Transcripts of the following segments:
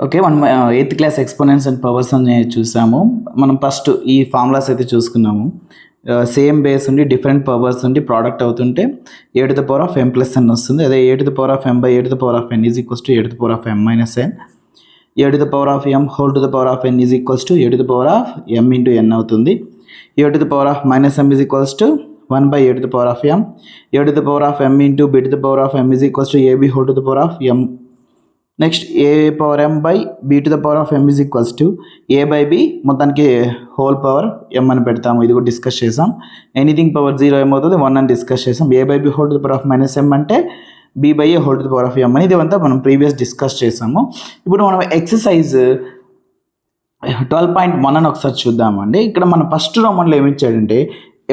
Okay. మనం 8th class exponents and powers అని చూసాము. మనం ఫస్ట్ ఈ ఫార్ములాస్ అయితే చూసుకున్నాము. సేమ్ బేస్ ఉండి డిఫరెంట్ పవర్స్ ఉండి ప్రోడక్ట్ అవుతుంటే a⁻m+n వస్తుంది. అదే a⁻m/a⁻n is equals to a⁻m-n. a⁻m whole to the power of n is equals to a⁻m అవుతుంది. a⁻m is equals to 1/a⁻m. a⁻m into b⁻m is equals to ab whole to the power of m. Next a⁻m/b⁻m is equals to a/b మొత్తానికి whole power m అని పెడతాము. ఇది కూడా discuss చేసాం. Anything power 0 ఏమవుతుంది 1 అని discuss చేసాం. a/b whole to the power of -m అంటే b/a whole to the power of m అని ఇదంతా మనం ప్రీవియస్ డిస్కస్ చేసాము. ఇప్పుడు మనం ఎక్సర్సైజ్ 12.1 అని ఒకసారి చూద్దామండి. ఇక్కడ మన ఫస్ట్ రోమన్లో ఏమి ఇచ్చాడంటే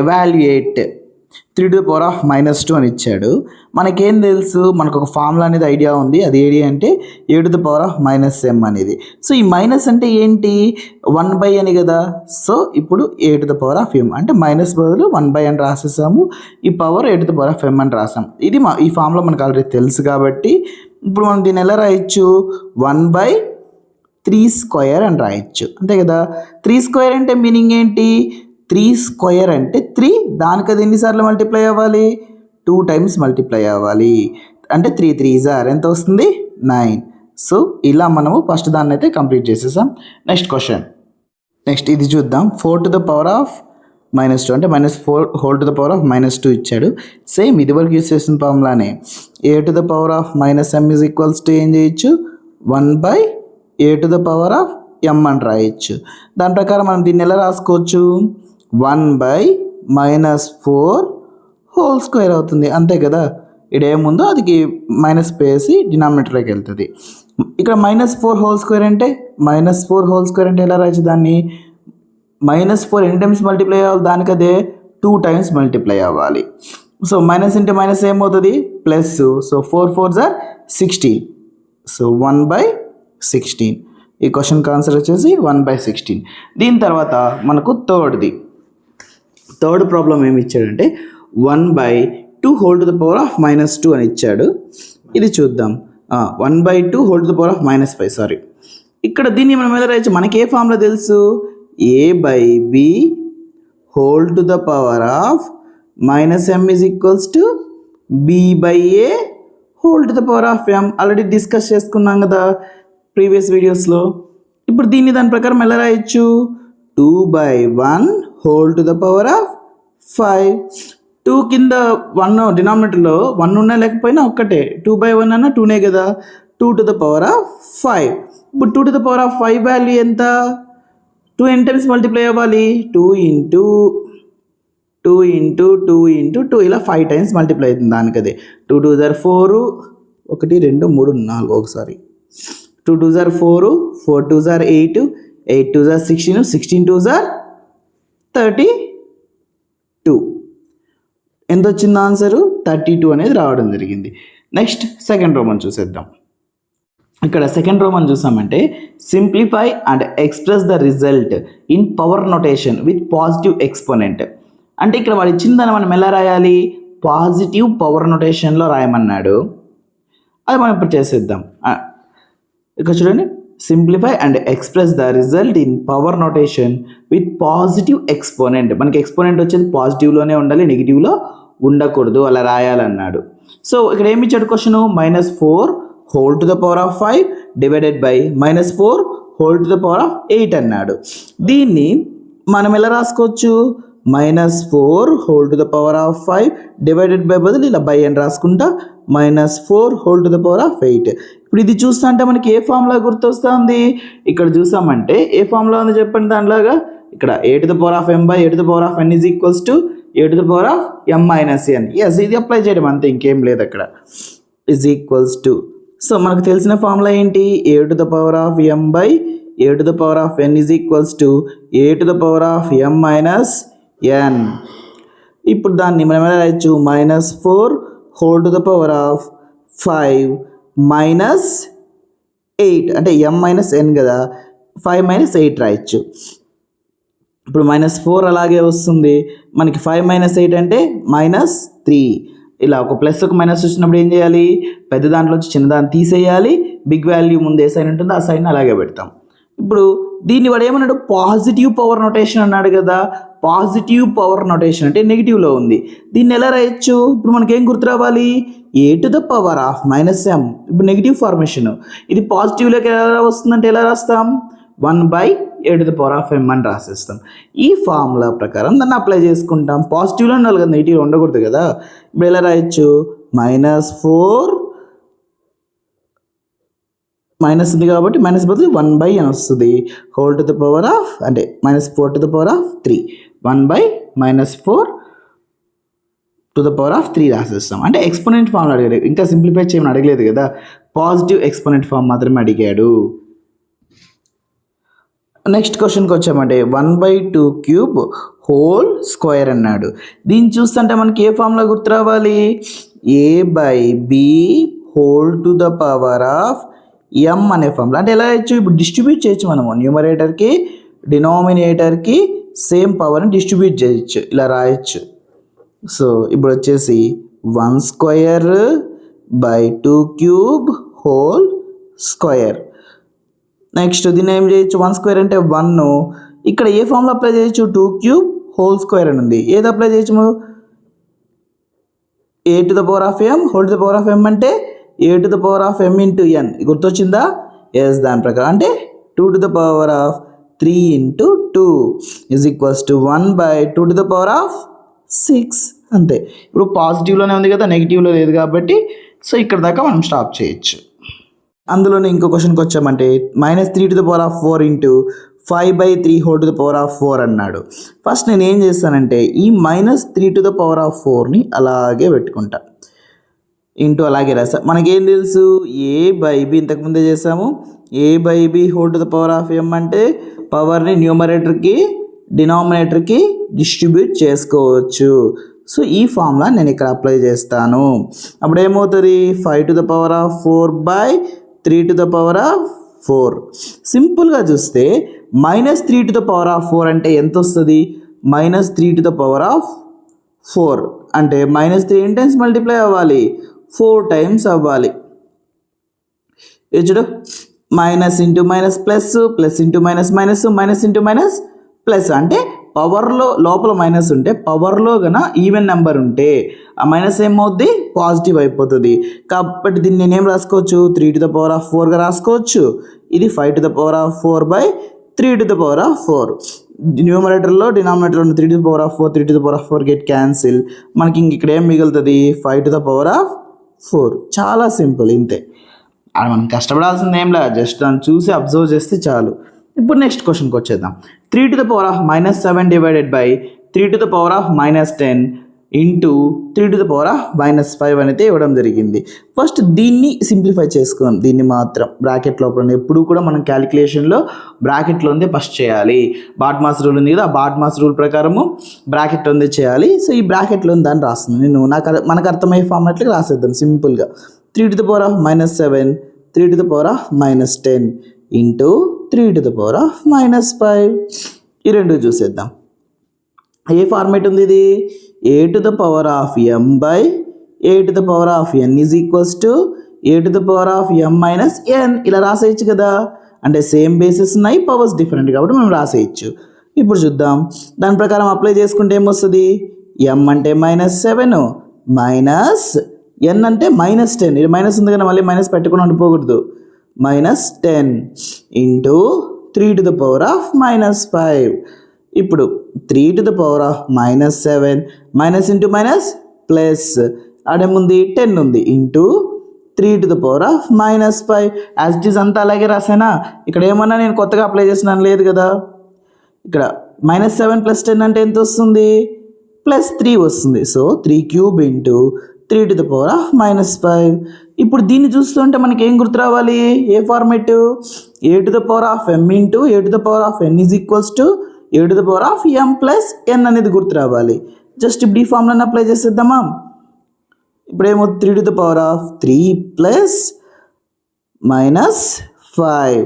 ఎవాల్యుయేట్ 3⁻² అని ఇచ్చాడు. మనకేం తెలుసు, మనకు ఒక ఫార్ములా అనేది ఐడియా ఉంది. అది ఏడి అంటే a⁻m అనేది. సో ఈ మైనస్ అంటే ఏంటి, 1/n అని కదా. సో ఇప్పుడు a⁻m అంటే మైనస్ బదులు 1/n రాసేసాము. ఈ పవర్ a⁻m అని రాసాం. ఇది ఈ ఫార్ములా మనకు ఆల్రెడీ తెలుసు కాబట్టి ఇప్పుడు మనం దీన్ని ఎలా రాయొచ్చు, 1/3² అని రాయొచ్చు, అంతే కదా. 3² అంటే మీనింగ్ ఏంటి, 3² అంటే 3, దానికి అది ఎన్నిసార్లు మల్టిప్లై అవ్వాలి, 2 టైమ్స్ మల్టిప్లై అవ్వాలి. అంటే 3 3s ఎంత వస్తుంది 9. సో ఇలా మనము ఫస్ట్ దాన్ని అయితే కంప్లీట్ చేసేసాం. నెక్స్ట్ క్వశ్చన్, నెక్స్ట్ ఇది చూద్దాం. 4⁻² అంటే -4 whole to the power of -2 ఇచ్చాడు. సేమ్ ఇది వరకు యూస్ చేసిన ఫార్ములానే a⁻m ఈజ్ ఈక్వల్స్ టు ఏం చేయొచ్చు, 1/a⁻m అని రాయొచ్చు. దాని ప్రకారం మనం దీన్ని ఎలా రాసుకోవచ్చు, 1/-4² అవుతుంది, అంతే కదా. ఇక్కడ ఏముందో అది మైనస్ వేసి డినామినేటర్లోకి వెళ్తుంది. ఇక్కడ -4² అంటే -4² అంటే ఎలా రాయొచ్చు దాన్ని, -4 ఎన్ని టైమ్స్ మల్టిప్లై అవ్వాలి, దానికి అదే 2 టైమ్స్ మల్టిప్లై అవ్వాలి. సో మైనస్ ఇంటే మైనస్ ఏమవుతుంది plus. So 4 4s are 16. So 1/16. ఈ క్వశ్చన్కి ఆన్సర్ వచ్చేసి 1/16. దీని తర్వాత మనకు థర్డ్ ప్రాబ్లం ఏమి ఇచ్చాడంటే 1/2 whole to the power of -2 అని ఇచ్చాడు. ఇది చూద్దాం. 1/2 whole to the power of -5 sorry. ఇక్కడ దీన్ని మనం ఎలా రాయొచ్చు, మనకి ఏ ఫార్ములా తెలుసు, a/b whole to the power of -m is equals to b/a whole to the power of m. Already discuss చేసుకున్నాం కదా ప్రీవియస్ వీడియోస్లో. ఇప్పుడు దీన్ని దాని ప్రకారం ఎలా రాయొచ్చు, 2/1 whole to the power of 5. 2 కింద 1 డినామినేటర్లో 1 ఉన్నా లేకపోయినా ఒక్కటే, 2/1 అన్న 2నే కదా. 2 టు ద పవర్ ఆఫ్ 5. ఇప్పుడు 2 to the power of 5 value ఎంత, 2 ఎన్ని టైమ్స్ మల్టిప్లై అవ్వాలి, 2 ఇంటూ 2 ఇలా 5 టైమ్స్ మల్టిప్లై అవుతుంది దానికి. అదే 2 2s are 4, 1 2 3 4 ఒకసారి 2 2s are 4, 4 2s are 8, 8 2s are 16, 16 2s are 32. ఎంత వచ్చింది ఆన్సరు, 32 అనేది రావడం జరిగింది. నెక్స్ట్ సెకండ్ రోమన్ చూసేద్దాం. ఇక్కడ సెకండ్ రోమన్ చూసామంటే simplify and express the result in power notation with positive exponent. అంటే ఇక్కడ వాడు ఇచ్చిన దాన్ని మనం ఎలా రాయాలి, పాజిటివ్ పవర్ నొటేషన్లో రాయమన్నాడు. అది మనం ఇప్పుడు చేసేద్దాం. ఇక్కడ చూడండి, simplify and express the result in power notation with positive exponent. మనకి ఎక్స్పోనెంట్ వచ్చేది పాజిటివ్లోనే ఉండాలి, నెగిటివ్లో ఉండకూడదు, అలా రాయాలన్నాడు. సో ఇక్కడ ఏమి ఇచ్చాడు question, -4 whole to the power of 5 divided by -4 whole to the power of 8 అన్నాడు. దీన్ని మనం ఎలా రాసుకోవచ్చు, -4 whole to the power of 5 divided by బదులు ఇలా బై అని రాసుకుంటా -4 whole to the power of 8. ఇప్పుడు ఇది చూస్తా అంటే మనకి ఏ ఫార్ములా గుర్తొస్తుంది, ఇక్కడ చూసామంటే ఏ ఫార్ములా ఉంది చెప్పండి దానిలాగా. ఇక్కడ a⁻m/a⁻n is equals to a⁻m-n. Yes, ఇది అప్లై చేయడం అంతే, ఇంకేం లేదు అక్కడ. ఈజ్ ఈక్వల్స్ టు, సో మనకు తెలిసిన ఫార్ములా ఏంటి, a⁻m/a⁻n is equals to a⁻m-n. ఇప్పుడు దాన్ని మనం ఎలా రాయొచ్చు, -4 whole to the power of 5 -8 అంటే m-n కదా, 5 - 8 రాయొచ్చు. ఇప్పుడు -4 అలాగే వస్తుంది మనకి, 5 - 8 అంటే -3. ఇలా ఒక ప్లస్ ఒక మైనస్ వచ్చినప్పుడు ఏం చేయాలి, పెద్ద దాంట్లో చిన్న దాన్ని తీసేయాలి, బిగ్ వాల్యూ ముందు ఏ సైన్ ఉంటుందో ఆ సైన్ అలాగే పెడతాం. ఇప్పుడు దీన్ని వాడు ఏమన్నాడు, పాజిటివ్ పవర్ నొటేషన్ అన్నాడు కదా. పాజిటివ్ పవర్ నొటేషన్ అంటే నెగిటివ్లో ఉంది. దీన్ని ఎలా రాయొచ్చు, ఇప్పుడు మనకేం గుర్తు రావాలి, a⁻−m. ఇప్పుడు నెగిటివ్ ఫార్మేషన్, ఇది పాజిటివ్లోకి ఎలా వస్తుందంటే ఎలా రాస్తాం, 1/a⁻m అని రాసేస్తాం. ఈ ఫార్ములా ప్రకారం దాన్ని అప్లై చేసుకుంటాం. పాజిటివ్లో ఉండాలి కదా, నెగిటివ్ ఉండకూడదు కదా. ఇప్పుడు ఎలా రాయొచ్చు, -4 మైనస్ ఉంది కాబట్టి మైనస్ బదులు 1/n వస్తుంది, whole to the power of అంటే -4 to the power of 3, 1/-4 to the power of 3 రాసేస్తాం. అంటే ఎక్స్పోనెంట్ ఫామ్ అడిగాడు, ఇంకా సింప్లిఫై చేయమని అడగలేదు కదా, పాజిటివ్ ఎక్స్పోనెంట్ ఫామ్ మాత్రమే అడిగాడు. నెక్స్ట్ క్వశ్చన్కి వచ్చామంటే 1/2³ హోల్ స్క్వేర్ అన్నాడు. దీన్ని చూస్తుంటే మనకి ఏ ఫామ్లో గుర్తు రావాలి, a/b whole to the power of m అనే ఫార్ములా. అంటే ఎలా చేయొచ్చు, ఇప్పుడు డిస్ట్రిబ్యూట్ చేయొచ్చు మనము, న్యూమరేటర్కి డినామినేటర్కి సేమ్ పవర్ని డిస్ట్రిబ్యూట్ చేయొచ్చు, ఇలా రాయొచ్చు. సో ఇప్పుడు వచ్చేసి 1/2³ హోల్ స్క్వేర్. నెక్స్ట్ దీన్ని ఏం చేయొచ్చు, 1² అంటే 1, ఇక్కడ ఏ ఫార్ములా అప్లై చేయొచ్చు, 2³ హోల్ స్క్వేర్ అని ఉంది, ఏది అప్లై చేయొచ్చు, a⁻m whole to the power of m అంటే a⁻m × n, గుర్తొచ్చిందా, ఎస్, దాని ప్రకారం అంటే 2 to the power of 3 × 2 = 1/2 to the power of 6 అంతే. ఇప్పుడు పాజిటివ్లోనే ఉంది కదా, నెగిటివ్లో లేదు కాబట్టి సో ఇక్కడ దాకా మనం స్టాప్ చేయొచ్చు. అందులోనే ఇంకో క్వశ్చన్కి వచ్చామంటే -3 to the power of 4 × 5/3 whole to the power of 4 అన్నాడు. ఫస్ట్ నేను ఏం చేస్తానంటే ఈ -3 టు ద పవర్ ఆఫ్ 4ని అలాగే పెట్టుకుంటా, ఇంటూ అలాగే రాసా. మనకేం తెలుసు, a/b ఇంతకుముందే చేసాము, a/b whole to the power of m అంటే పవర్ని న్యూమరేటర్కి డినామినేటర్కి డిస్ట్రిబ్యూట్ చేసుకోవచ్చు. సో ఈ ఫార్ములా నేను ఇక్కడ అప్లై చేస్తాను. అప్పుడు ఏమవుతుంది, 5 to the power of 4/3 to the power of 4. సింపుల్గా చూస్తే -3 టు ద పవర్ ఆఫ్ 4 అంటే ఎంత వస్తుంది, -3 టు ద పవర్ ఆఫ్ 4 అంటే -3 ఎన్ని టైమ్స్ మల్టిప్లై అవ్వాలి, 4 టైమ్స్ అవ్వాలి. చూడు, minus into minus plus, plus into minus minus, minus into minus plus. అంటే పవర్లో లోపల మైనస్ ఉంటే, పవర్లో కన్నా ఈవెన్ నెంబర్ ఉంటే ఆ మైనస్ ఏమవుద్ది, పాజిటివ్ అయిపోతుంది. కాబట్టి దీన్ని నేనేం రాసుకోవచ్చు, 3 టు ద పవర్ ఆఫ్ 4గా రాసుకోవచ్చు. ఇది 5 to the power of 4/3 to the power of 4. న్యూమరేటర్లో డినామినేటర్లో 3 to the power of 4, 3 to the power of 4 get cancel. మనకి ఇంక ఇక్కడ ఏం మిగులుతుంది, 5 టు ద పవర్ ఆఫ్ 4. చాలా సింపుల్, ఇంతే. అది మనం కష్టపడాల్సింది ఏం లేదు, జస్ట్ దాన్ని చూసి అబ్జర్వ్ చేస్తే చాలు. ఇప్పుడు నెక్స్ట్ క్వశ్చన్కి వచ్చేద్దాం. 3 టు ద పవర్ ఆఫ్ -7 divided by 3 to the power of -10 into 3 to the power of -5 అనేది ఇవ్వడం జరిగింది. ఫస్ట్ దీన్ని సింప్లిఫై చేసుకుందాం. దీన్ని మాత్రం బ్రాకెట్ లోపల, ఎప్పుడు కూడా మనం క్యాలిక్యులేషన్లో బ్రాకెట్లో ఉంది ఫస్ట్ చేయాలి. బాడ్మాస్ రూల్ ఉంది కదా, ఆ బాడ్మాస్ రూల్ ప్రకారము బ్రాకెట్ ఉంది చేయాలి. సో ఈ బ్రాకెట్లో దాన్ని రాస్తుంది నేను, మనకు అర్థమయ్యే ఫార్మాట్లో రాసేద్దాం సింపుల్గా. 3 టు ద పవర్ ఆఫ్ -7, 3 to the power of -10 into 3 to the power of -5. ఈ రెండు చూసేద్దాం. ఏ ఫార్మేట్ ఉంది ఇది, a to the power of m by a to the power of n is equals to a to the power of m minus n. ఇలా రాసేయచ్చు కదా, అంటే same basis ఉన్నాయి, powers different కాబట్టి మనం రాసేయచ్చు. ఇప్పుడు చూద్దాం, దాని ప్రకారం అప్లై చేసుకుంటే ఏమొస్తుంది, m అంటే -7 మైనస్ n అంటే -10. ఇది మైనస్ ఉంది కదా, మళ్ళీ మైనస్ పెట్టుకుని ఉండిపోకూడదు, -10 into 3 to the power of -5. ఇప్పుడు 3 టు ద పవర్ ఆఫ్ -7 మైనస్ ఇంటూ మైనస్ ప్లస్, ఆడేముంది 10 ఉంది, into 3 to the power of -5. As it is అంతా అలాగే రాసానా, ఇక్కడ ఏమన్నా నేను కొత్తగా అప్లై చేసినాను లేదు కదా. ఇక్కడ -7 + 10 అంటే ఎంత వస్తుంది, +3 వస్తుంది. So 3³ into 3 to the power of -5. ఇప్పుడు దీన్ని చూస్తుంటే మనకి ఏం గుర్తు రావాలి, ఏ format, a to the power of m into a to the power of n is equals to a to the power of m plus n అనేది గుర్తు రావాలి. జస్ట్ ఇప్పుడు ఈ ఫార్ములాని అప్లై చేసేద్దామా. ఇప్పుడు ఏమో 3 to the power of 3 plus -5,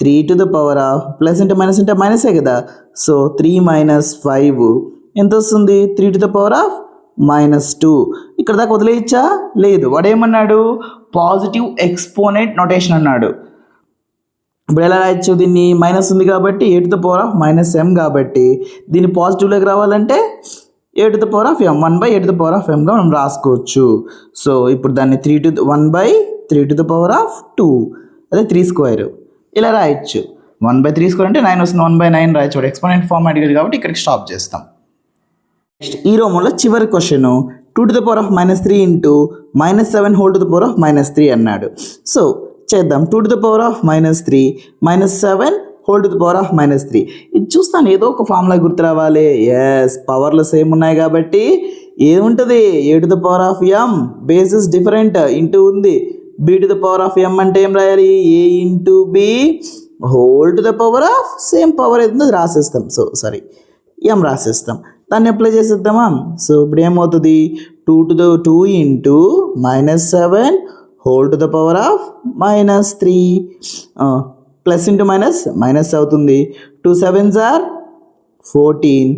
3 to the power of plus అంటే minus అంటే మైనసే కదా. సో 3 - 5 ఎంత వస్తుంది, 3 టు ద పవర్ ఆఫ్ -2. ఇక్కడ దాకా వదిలేయచ్చా? లేదు. వాడు ఏమన్నాడు? పాజిటివ్ ఎక్స్పోనెంట్ నొటేషన్ అన్నాడు. ఇప్పుడు ఎలా రాయొచ్చు దీన్ని? మైనస్ ఉంది కాబట్టి a⁻−m కాబట్టి దీన్ని పాజిటివ్లోకి రావాలంటే a⁻m 1/a⁻mగా మనం రాసుకోవచ్చు. సో ఇప్పుడు దాన్ని 1/3² అదే 3² ఇలా రాయొచ్చు. 1/3² అంటే 9 వస్తుంది. 1/9 రాయొచ్చు. ఎక్స్పోనెంట్ ఫార్మ్ అడిగాడు కాబట్టి ఇక్కడికి స్టాప్ చేస్తాం. నెక్స్ట్ ఈ రోమంలో చివరి క్వశ్చన్ 2⁻³ ఇంటూ -7 అన్నాడు. సో చేద్దాం. 2⁻³ -7 ఇది చూస్తాను ఏదో ఒక ఫార్ములా గుర్తు రావాలి. ఎస్, పవర్లు సేమ్ ఉన్నాయి కాబట్టి ఏముంటుంది? a⁻m బేసిస్ డిఫరెంట్ ఇంటూ ఉంది. b⁻m అంటే ఏం రాయాలి? a into b same power అవుతుంది అది రాసేస్తాం. సో సారీ m రాసేస్తాం. దాన్ని అప్లై చేసేద్దామా? సో ఇప్పుడు ఏమవుతుంది? 2 ఇంటూ -7 ప్లస్ ఇంటూ మైనస్ అవుతుంది. 2 7s are 14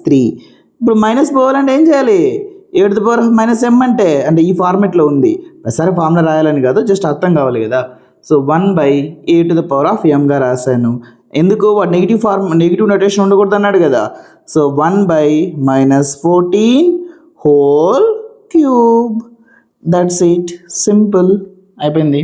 3. ఇప్పుడు మైనస్ పోవాలంటే ఏం చేయాలి? a⁻m అంటే ఈ ఫార్మెట్లో ఉంది. ప్రతిసారి ఫార్ములా రాయాలని కాదు, జస్ట్ అర్థం కావాలి కదా. సో 1/a⁻m రాశాను. ఎందుకు? వాడు నెగిటివ్ నొటేషన్ ఉండకూడదు అన్నాడు కదా. So 1/-14 that's it. సింపుల్ అయిపోయింది.